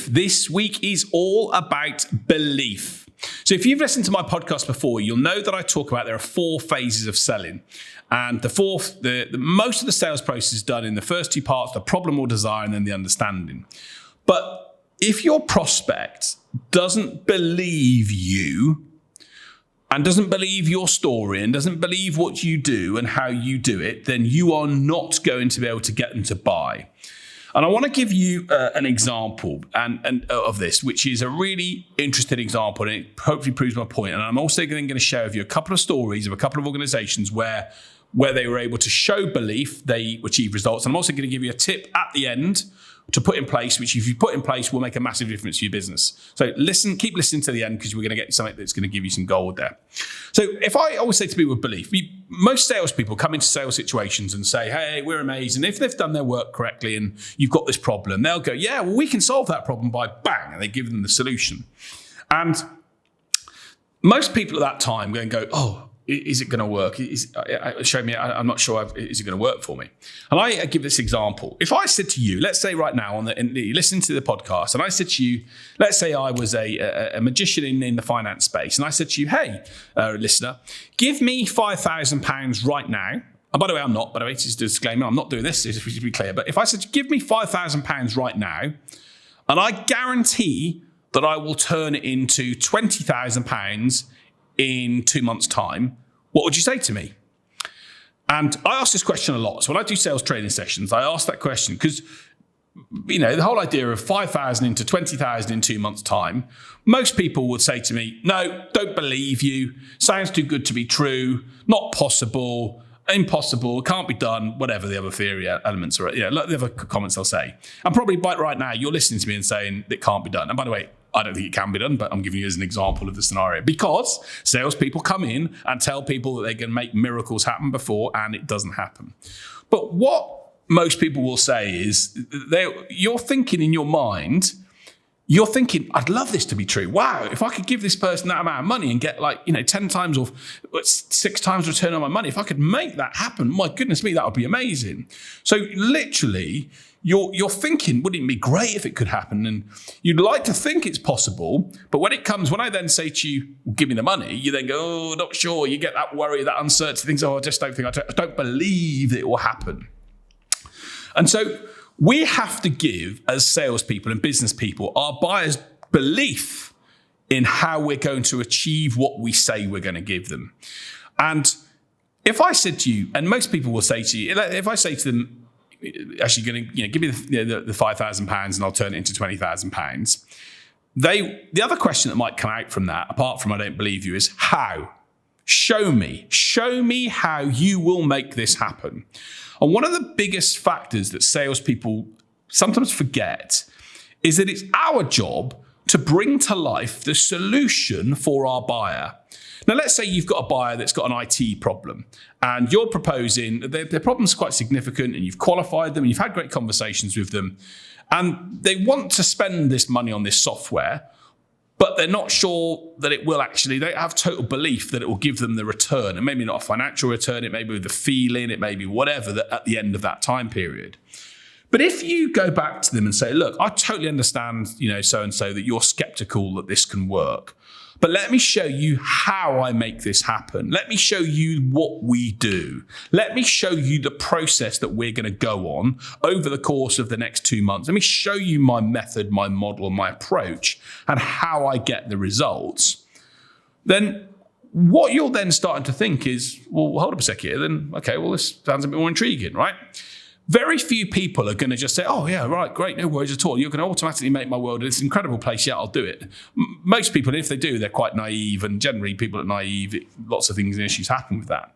This week is all about belief. So if you've listened to my podcast before, you'll know that I talk about there are 4 phases of selling. And most of the sales process is done in the first 2 parts, the problem or desire, and then the understanding. But if your prospect doesn't believe you and doesn't believe your story and doesn't believe what you do and how you do it, then you are not going to be able to get them to buy. And I want to give you an example and of this, which is a really interesting example, and it hopefully proves my point. And I'm also going to share with you a couple of stories of a couple of organizations where they were able to show belief, they achieve results. And I'm also going to give you a tip at the end to put in place, which if you put in place will make a massive difference to your business. So keep listening to the end, because we're going to get something that's going to give you some gold there. So if I always say to people with belief, most salespeople come into sales situations and say, hey, we're amazing. If they've done their work correctly and you've got this problem, they'll go, yeah, well, we can solve that problem by bang, and they give them the solution. And most people at that time go, oh, is it going to work? Show me. I'm not sure. Is it going to work for me? And I give this example. If I said to you, let's say right now, you listen to the podcast, and I said to you, let's say I was a magician in the finance space, and I said to you, hey, listener, give me £5,000 right now. And by the way, I'm not. By the way, just a disclaimer, I'm not doing this, just to be clear. But if I said, give me £5,000 right now, and I guarantee that I will turn it into £20,000 in 2 months' time, what would you say to me? And I ask this question a lot. So when I do sales training sessions, I ask that question because, the whole idea of 5,000 into 20,000 in 2 months' time, most people would say to me, no, don't believe you, sounds too good to be true, not possible, impossible, can't be done, whatever the other theory elements are, the other comments they'll say. And probably right now, you're listening to me and saying it can't be done. And by the way, I don't think it can be done, but I'm giving you as an example of the scenario, because salespeople come in and tell people that they can make miracles happen before, and it doesn't happen. But what most people will say is you're thinking in your mind, you're thinking, I'd love this to be true. Wow, if I could give this person that amount of money and get 10 times or 6 times return on my money, if I could make that happen, my goodness me, that would be amazing. So literally, you're thinking, wouldn't it be great if it could happen? And you'd like to think it's possible, but when I then say to you, give me the money, you then go, oh, not sure. You get that worry, that uncertainty, things, I just don't think, I don't believe that it will happen. And so we have to give, as salespeople and business people, our buyers belief in how we're going to achieve what we say we're going to give them. And if I said to you, and most people will say to you, if I say to them, actually going to give me the £5,000 and I'll turn it into £20,000. The other question that might come out from that, apart from I don't believe you, is how? Show me how you will make this happen. And one of the biggest factors that salespeople sometimes forget is that it's our job to bring to life the solution for our buyer. Now, let's say you've got a buyer that's got an IT problem and you're proposing, their problem's quite significant, and you've qualified them and you've had great conversations with them, and they want to spend this money on this software, but they're not sure that it will actually, they have total belief that it will give them the return, and maybe not a financial return, it may be the feeling, it may be whatever that at the end of that time period. But if you go back to them and say, look, I totally understand, so-and-so, that you're skeptical that this can work, but let me show you how I make this happen. Let me show you what we do. Let me show you the process that we're going to go on over the course of the next 2 months. Let me show you my method, my model, my approach, and how I get the results. Then what you're then starting to think is, well, hold up a sec here. Then, okay, well, this sounds a bit more intriguing, right? Very few people are going to just say, oh, yeah, right, great, no worries at all. You're going to automatically make my world this incredible place. Yeah, I'll do it. Most people, if they do, they're quite naive. And generally, people are naive. Lots of things and issues happen with that.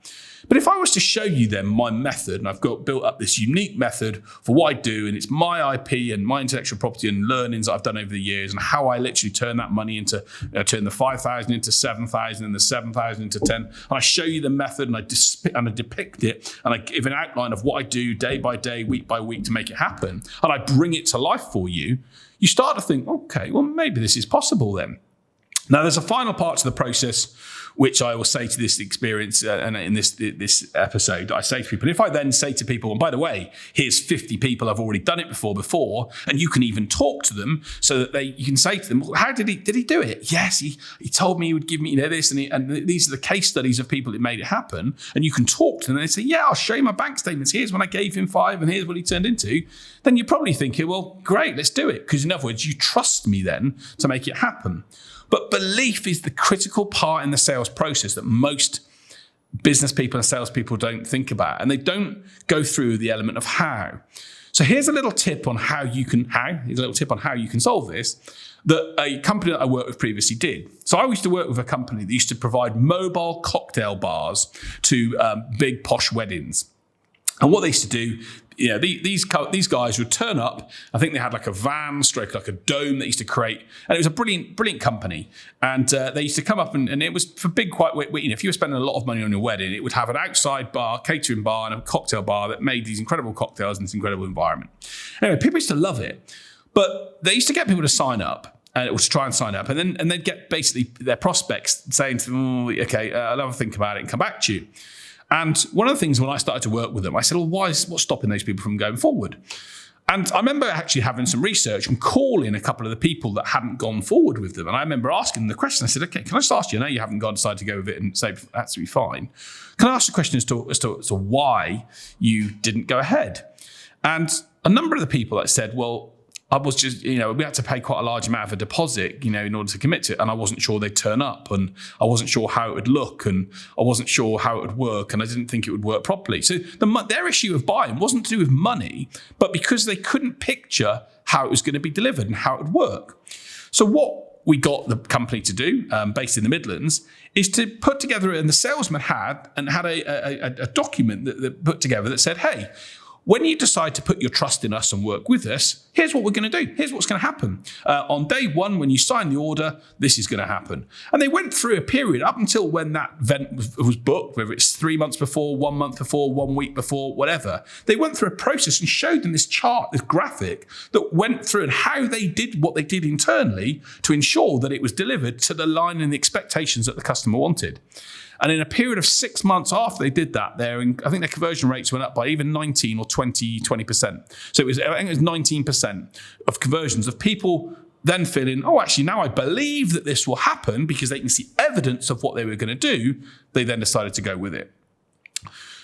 But if I was to show you then my method, and I've built up this unique method for what I do, and it's my IP and my intellectual property and learnings that I've done over the years, and how I literally turn that money into, turn the 5,000 into 7,000 and the 7,000 into 10, and I show you the method and I depict it, and I give an outline of what I do day by day, week by week to make it happen, and I bring it to life for you, you start to think, okay, well, maybe this is possible then. Now, there's a final part to the process, which I will say to this experience and in this episode, I say to people, if I then say to people, and by the way, here's 50 people I've already done it before, and you can even talk to them so that you can say to them, well, how did he do it? Yes, he told me he would give me this, and these are the case studies of people that made it happen, and you can talk to them, and they say, yeah, I'll show you my bank statements. Here's when I gave him 5, and here's what he turned into. Then you're probably thinking, well, great, let's do it. Because in other words, you trust me then to make it happen. But belief is the critical part in the sales process that most business people and salespeople don't think about, and they don't go through the element of how. So here's a little tip on how you can solve this that a company that I worked with previously did. So I used to work with a company that used to provide mobile cocktail bars to big posh weddings. And what they used to do, these guys would turn up. I think they had like a van like a dome that used to create, and it was a brilliant company. And they used to come up, and it was for big, if you were spending a lot of money on your wedding, it would have an outside bar, catering bar, and a cocktail bar that made these incredible cocktails in this incredible environment. Anyway, people used to love it, but they used to get people to sign up. Or to try and sign up, and they'd get basically their prospects saying to them, okay, I'll have a think about it and come back to you. And one of the things when I started to work with them, I said, well, what's stopping those people from going forward? And I remember actually having some research and calling a couple of the people that hadn't gone forward with them. And I remember asking them the question. I said, okay, can I just ask you? I know you haven't decided to go with it and say that's be fine. Can I ask the question as to why you didn't go ahead? And a number of the people that said, well, I was just, we had to pay quite a large amount of a deposit, in order to commit to it. And I wasn't sure they'd turn up, and I wasn't sure how it would look, and I wasn't sure how it would work, and I didn't think it would work properly. So their issue of buying wasn't to do with money, but because they couldn't picture how it was going to be delivered and how it would work. So what we got the company to do, based in the Midlands, is to put together, and the salesman had a document that put together that said, hey, when you decide to put your trust in us and work with us, here's what we're going to do. Here's what's going to happen. On day one, when you sign the order, this is going to happen. And they went through a period up until when that event was booked, whether it's 3 months before, 1 month before, 1 week before, whatever. They went through a process and showed them this chart, this graphic that went through and how they did what they did internally to ensure that it was delivered to the line and the expectations that the customer wanted. And in a period of 6 months after they did that, I think their conversion rates went up by even 19 or 20%. So I think it was 19% of conversions of people then feeling, oh, actually, now I believe that this will happen because they can see evidence of what they were going to do. They then decided to go with it.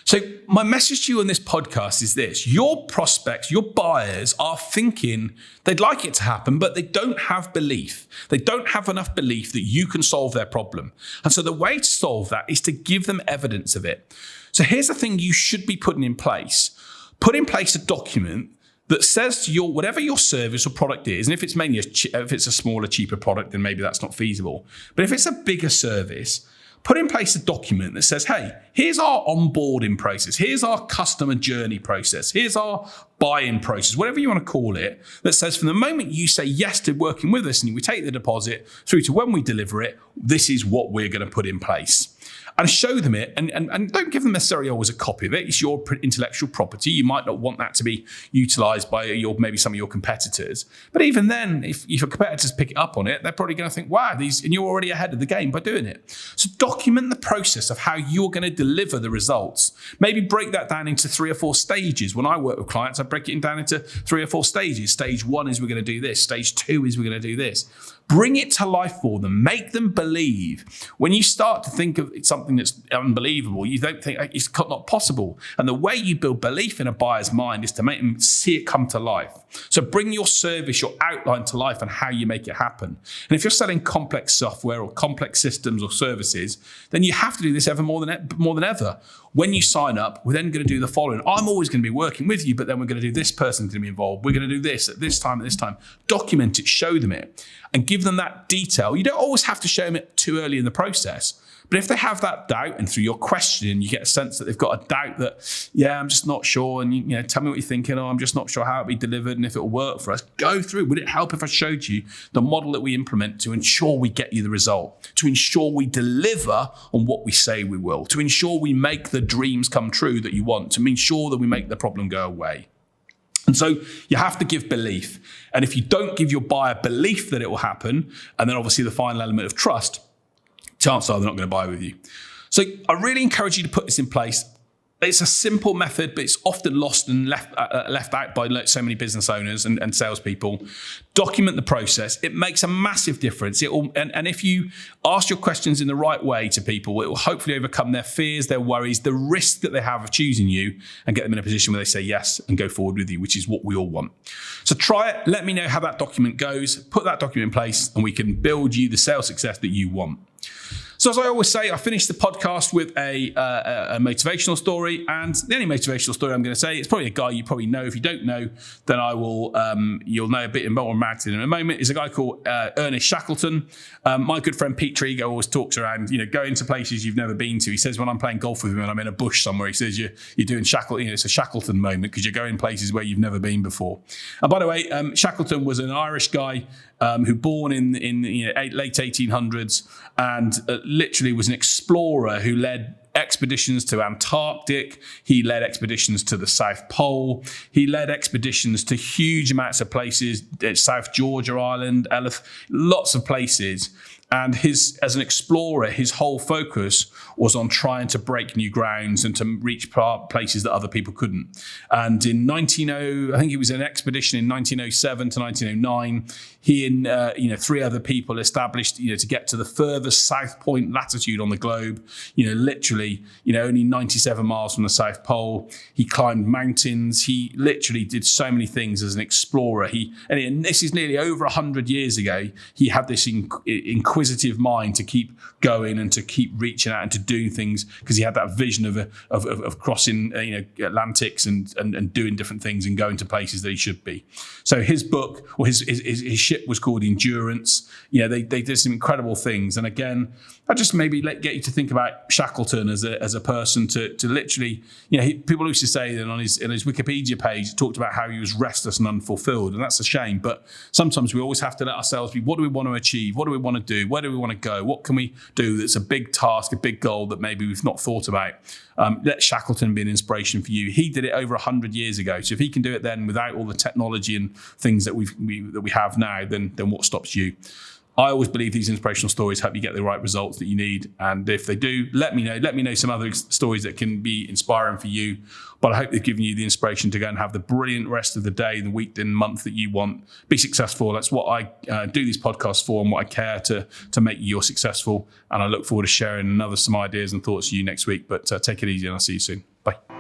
So my message to you on this podcast is this: your prospects, your buyers are thinking they'd like it to happen, but they don't have belief. They don't have enough belief that you can solve their problem. And so the way to solve that is to give them evidence of it. So here's the thing you should be putting in place. Put in place a document that says to whatever your service or product is, and if it's a smaller, cheaper product, then maybe that's not feasible. But if it's a bigger service, put in place a document that says, hey, here's our onboarding process. Here's our customer journey process. Here's our buy-in process, whatever you want to call it, that says from the moment you say yes to working with us and we take the deposit through to when we deliver it, this is what we're going to put in place. And show them it, and don't give them necessarily always a copy of it. It's your intellectual property. You might not want that to be utilised by maybe some of your competitors. But even then, if your competitors pick it up on it, they're probably going to think, wow, and you're already ahead of the game by doing it. So document the process of how you're going to deliver the results. Maybe break that down into 3 or 4 stages. When I work with clients, I break it down into 3 or 4 stages. Stage 1 is we're going to do this. Stage 2 is we're going to do this. Bring it to life for them. Make them believe. When you start to think of something that's unbelievable, you don't think it's not possible. And the way you build belief in a buyer's mind is to make them see it come to life. So bring your service, your outline to life and how you make it happen. And if you're selling complex software or complex systems or services, then you have to do this ever more than ever. When you sign up, we're then going to do the following. I'm always going to be working with you, but then we're going to do this person's going to be involved. We're going to do this at this time, at this time. Document it, show them it, and give them that detail. You don't always have to show them it too early in the process. But if they have that doubt, and through your question, you get a sense that they've got a doubt that, yeah, I'm just not sure, and tell me what you're thinking, I'm just not sure how it'll be delivered and if it'll work for us. Go through. Would it help if I showed you the model that we implement to ensure we get you the result, to ensure we deliver on what we say we will, to ensure we make the dreams come true that you want, to ensure that we make the problem go away? And so you have to give belief. And if you don't give your buyer belief that it will happen, and then obviously the final element of trust, chances are they're not going to buy with you. So I really encourage you to put this in place. It's a simple method, but it's often lost and left out by so many business owners and salespeople. Document the process. It makes a massive difference. And if you ask your questions in the right way to people, it will hopefully overcome their fears, their worries, the risk that they have of choosing you, and get them in a position where they say yes and go forward with you, which is what we all want. So try it. Let me know how that document goes. Put that document in place, and we can build you the sales success that you want. So as I always say, I finish the podcast with a motivational story, and the only motivational story I'm going to say, it's probably a guy you probably know. If you don't know, then I will. You'll know a bit more about it in a moment. Is a guy called Ernest Shackleton. My good friend Pete Trigo always talks around, going to places you've never been to. He says when I'm playing golf with him and I'm in a bush somewhere, he says you're doing Shackleton. It's a Shackleton moment because you're going places where you've never been before. And by the way, Shackleton was an Irish guy who born in late 1800s and literally was an explorer who led expeditions to Antarctic. He led expeditions to the South Pole. He led expeditions to huge amounts of places, South Georgia Island, lots of places. And as an explorer, his whole focus was on trying to break new grounds and to reach places that other people couldn't. And in I think it was an expedition in 1907 to 1909, he and 3 other people established, to get to the furthest south point latitude on the globe, literally, only 97 miles from the South Pole. He climbed mountains. He literally did so many things as an explorer. And this is nearly over 100 years ago. He had this inquisitive mind to keep going and to keep reaching out and to do things because he had that vision of crossing Atlantics and doing different things and going to places that he should be. So his book, or his ship was called Endurance. They did some incredible things. And again, I just maybe get you to think about Shackleton as a person to literally, people used to say that on his Wikipedia page, it talked about how he was restless and unfulfilled. And that's a shame. But sometimes we always have to let ourselves be, what do we want to achieve? What do we want to do? Where do we want to go? What can we do that's a big task, a big goal that maybe we've not thought about? Let Shackleton be an inspiration for you. He did it over 100 years ago. So if he can do it then without all the technology and things that we have now, then what stops you? I always believe these inspirational stories help you get the right results that you need. And if they do, let me know. Let me know some other stories that can be inspiring for you. But I hope they've given you the inspiration to go and have the brilliant rest of the day, the week, the month that you want. Be successful. That's what I do these podcasts for and what I care to make you successful. And I look forward to sharing some ideas and thoughts with you next week. But take it easy and I'll see you soon. Bye.